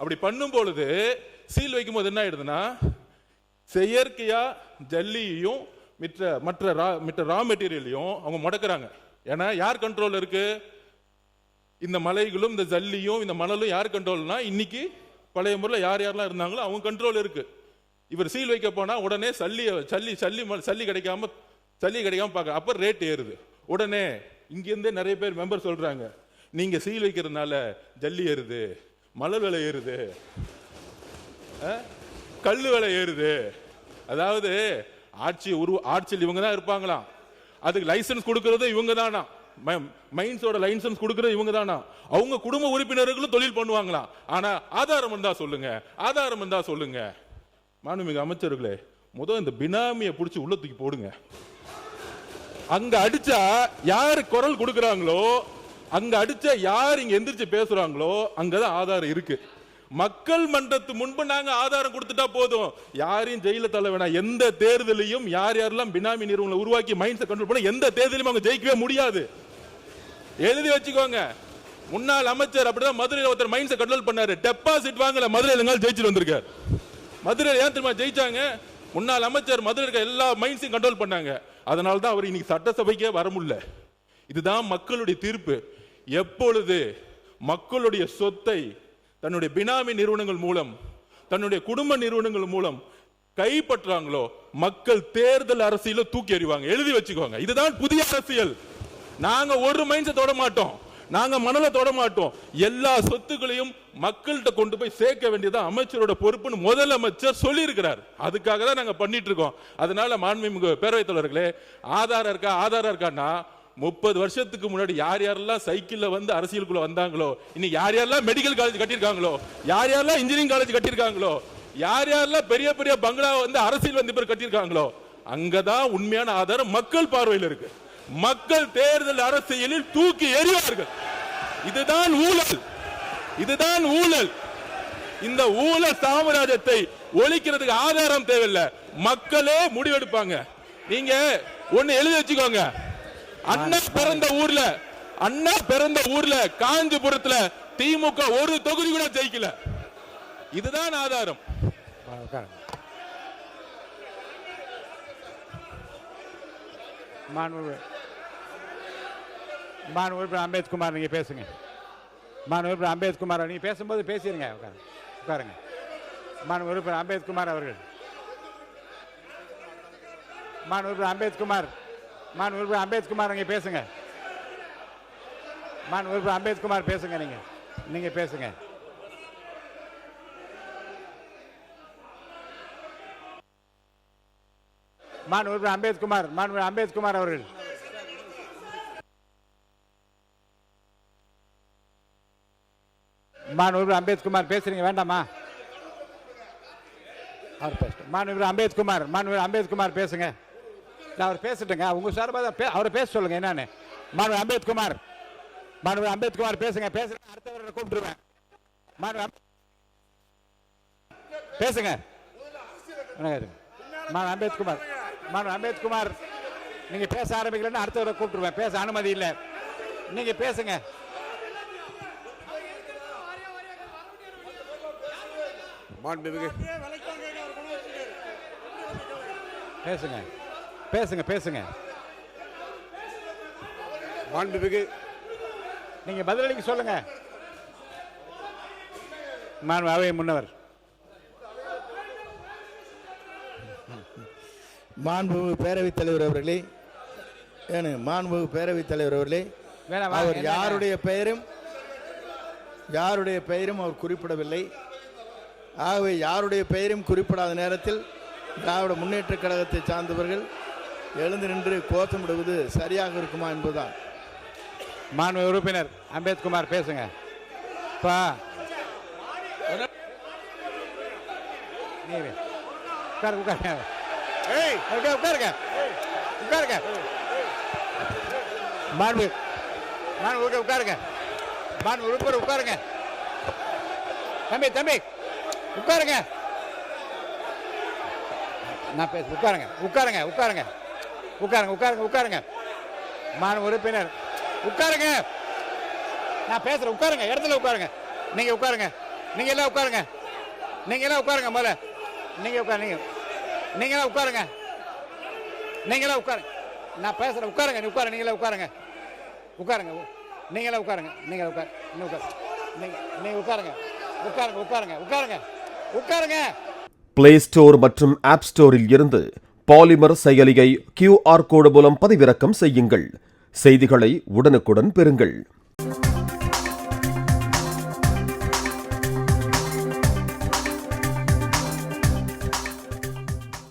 அப்படி பண்ணும் பொழுது சீல் வைக்கும் போது என்ன ஆயிடுதுன்னா செயற்கையா ஜல்லியையும் மற்ற ரா மெட்டீரியலையும் அவங்க முடக்கிறாங்க. ஏன்னா யார் கண்ட்ரோல் இருக்கு? இந்த மலைகளும் இந்த ஜல்லியும் இந்த மணலும் யார் கண்ட்ரோல்னா இன்னைக்கு பழைய முறையில் யார் யாரெல்லாம் இருந்தாங்களோ அவங்க கண்ட்ரோல் இருக்கு. இவர் சீல் வைக்க போனா உடனே சல்லி கிடைக்காம பார்க்க, அப்ப ரேட் ஏறுது. உடனே இங்கிருந்தே நிறைய பேர் மெம்பர் சொல்றாங்க, நீங்க சீல் வைக்கிறதுனால ஜல்லி ஏறுது, மணல் விலை ஏறுது, கல்லு விலை ஏறுது. அதாவது ஆட்சியில் இவங்க தான் இருப்பாங்களாம், அதுக்கு லைசன்ஸ் கொடுக்கறது இவங்க தானா, மைன்ஸோட லைசன்ஸ் கொடுக்கறது இவங்க தானா, அவங்க குடும்ப உறுப்பினர்களும் தொழில் பண்ணுவாங்களாம். ஆனா ஆதாரம் இருந்தா சொல்லுங்க. மாண்புமிகு அமைச்சர்களே, முதல் இந்த பினாமியை பிடிச்சி உள்ள தூக்கி போடுங்க. அங்க அடிச்சா யாரு குரல் கொடுக்கறாங்களோ, அங்க அடிச்சா யார் இங்க எந்திரிச்சு பேசுறாங்களோ அங்கதான் ஆதாரம் இருக்கு. மக்கள் மன்றத்து முன்பு நாங்க ஆதாரம் கொடுத்துட்டா போதும், யாரையும் ஜெயில தள்ள வேணாம். எந்த தேர்தலையும் யாரெல்லாம் பினாமி நிறுவனங்களை உருவாக்கி மைண்ட்ஸை கண்ட்ரோல் பண்ண எந்த தேர்தலையும் அவங்க ஜெயிக்கவே முடியாது. எழுதி வச்சுக்கோங்க. முன்னாள் அமைச்சர் அப்படிதான் மதுரையில் ஒருத்தர் மைண்ட்ஸை கண்ட்ரோல் பண்ணாரு, டெபாசிட் வாங்கல, மதுரையில் ஜெயிச்சுட்டு வந்திருக்காரு. மதுரையில் ஏன் தெரியுமா ஜெயிச்சாங்க? முன்னாள் அமைச்சர் மதுரை இருக்க எல்லா மைண்ட்ஸையும் கண்ட்ரோல் பண்ணாங்க. அதனால தான் அவர் இன்னைக்கு சட்டசபைக்கே வர முடியல. இதுதான் மக்களுடைய தீர்ப்பு. எப்பொழுது மக்களுடைய சொத்தை தன்னுடைய பினாமி நிறுவனங்கள் மூலம், தன்னுடைய குடும்ப நிறுவனங்கள் மூலம் கைப்பற்றாங்களோ, மக்கள் தேர்தல் அரசியல தூக்கி எறிவாங்க. எழுதி வச்சுக்கோங்க. இதுதான் புதிய அரசியல். நாங்க ஒரு மைண்ட்ஸை தொட மாட்டோம், நாங்க மணலை தொட மாட்டோம். எல்லா சொத்துக்களையும் மக்கள்கிட்ட கொண்டு போய் சேர்க்க வேண்டியதான் அமைச்சரோட பொறுப்புன்னு முதலமைச்சர் சொல்லி இருக்கிறார். அதுக்காக தான் நாங்க பண்ணிட்டு இருக்கோம். அதனால மாண்புமிகு பேரவைத் தலைவர்களே, ஆதாரம் இருக்கான்னா 30 வருஷத்துக்கு முன்னாடி யார் யாரெல்லாம் சைக்கிள்ல வந்து அரசியலுக்குள்ள வந்தாங்களோ, இன்னைக்கு யார் யாரெல்லாம் மெடிக்கல் காலேஜ் கட்டியிருக்காங்களோ, யார் யாரெல்லாம் இன்ஜினியரிங் காலேஜ் கட்டியிருக்காங்களோ, யார் யாரெல்லாம் பெரிய பெரிய பங்களா வந்து அரசியல் வந்து பேர் கட்டியிருக்காங்களோ, அங்கதான் உண்மையான ஆதாரம் மக்கள் பார்வையில் இருக்கு. மக்கள் தேர்தல் அரசியலில் தூக்கி எறிவார்கள். இதுதான் ஊழல். இந்த ஊழல் சாம்ராஜ்யத்தை ஒழிக்கிறதுக்கு ஆதாரம் தேவையில்லை, மக்களே முடிவெடுப்பாங்க. நீங்க ஒன்னு எழுதி வச்சுக்கோங்க. அண்ணா பிறந்த ஊர்ல காஞ்சிபுரத்துல திமுக ஒரு தொகுதி கூட ஜெயிக்கல. இதுதான் ஆதாரம். மாண்புமிகு அம்பேத்குமார், நீங்க பேசுங்க. மாண்புமிகு அம்பேத்குமார், நீங்க பேசும்போது பேசிருங்க. உட்காருங்க. மாண்புமிகு அம்பேத்குமார் அவர்கள். மாண்புமிகு அம்பேத்குமார் நீங்க பேசுங்க. மாண்புமிகு அம்பேத்குமார் பேசுங்க. நீங்க பேசுங்க. மாண்புமிகு அம்பேத்குமார் அவர்கள். மாண்புமிகு அம்பேத்குமார் பேசுறீங்க வேண்டாமா? மாண்புமிகு அம்பேத்குமார் பேசுங்க. அவர் பேசட்டுங்க. உங்க சார்பாக அவரை பேச சொல்லுங்க. என்னன்னு மாண்புமிகு அம்பேத்குமார் பேசுங்க. அடுத்தவரை கூப்பிட்டுருவேன். பேசுங்க. அம்பேத்குமார் நீங்க பேச ஆரம்பிக்கலன்னு அடுத்தவரை கூப்பிட்டுருவேன். பேச அனுமதி இல்லை. நீங்க பேசுங்க. பேசுங்க. மாண்புமிகு நீங்க பதிலளிக்க சொல்லுங்க. அவை முன்னவர். மாண்புமிகு பேரவைத் தலைவர் அவர்களே, அவர் யாருடைய பெயரும் அவர் குறிப்பிடவில்லை. ஆகவே யாருடைய பெயரும் குறிப்பிடாத நேரத்தில் திராவிட முன்னேற்ற கழகத்தை சார்ந்தவர்கள் எழுந்து நின்று கோஷமிடுவது சரியாக இருக்குமா என்பதுதான். மாண்புமிகு உறுப்பினர் அம்பேத்குமார் பேசுங்க. உட்காருங்க. தம்பி உட்காருங்க. நான் பேச உட்காருங்க. மாண்புமிகு உறுப்பினர் உட்காருங்க. நான் பேசுறேன். உட்காருங்க. இடத்துல உட்காருங்க. நீங்க உட்காருங்க. நீங்க எல்லாம் உட்காருங்க. நீங்க எல்லாம் உட்காருங்க. முதல்ல நீங்க உட்காருங்க. நீங்க எல்லாம் உட்காருங்க. நீங்க எல்லாம் உட்காருங்க. நான் பேசுறேன். உட்காருங்க. நீ உட்காருங்க. நீங்க எல்லாம் உட்காருங்க. உட்காருங்க. நீங்க எல்லாம் உட்காருங்க. நீங்க உட்காரு. நீங்க உட்காருங்க. உட்காருங்க. உட்காருங்க. உட்காருங்க. உட்காருங்க. பிளே ஸ்டோர் மற்றும் ஆப் ஸ்டோரில் இருந்து பாலிமர் செயலியை QR கோடு மூலம் பதிவிறக்கம் செய்யுங்கள். செய்திகளை உடனுக்குடன் பெறுங்கள்.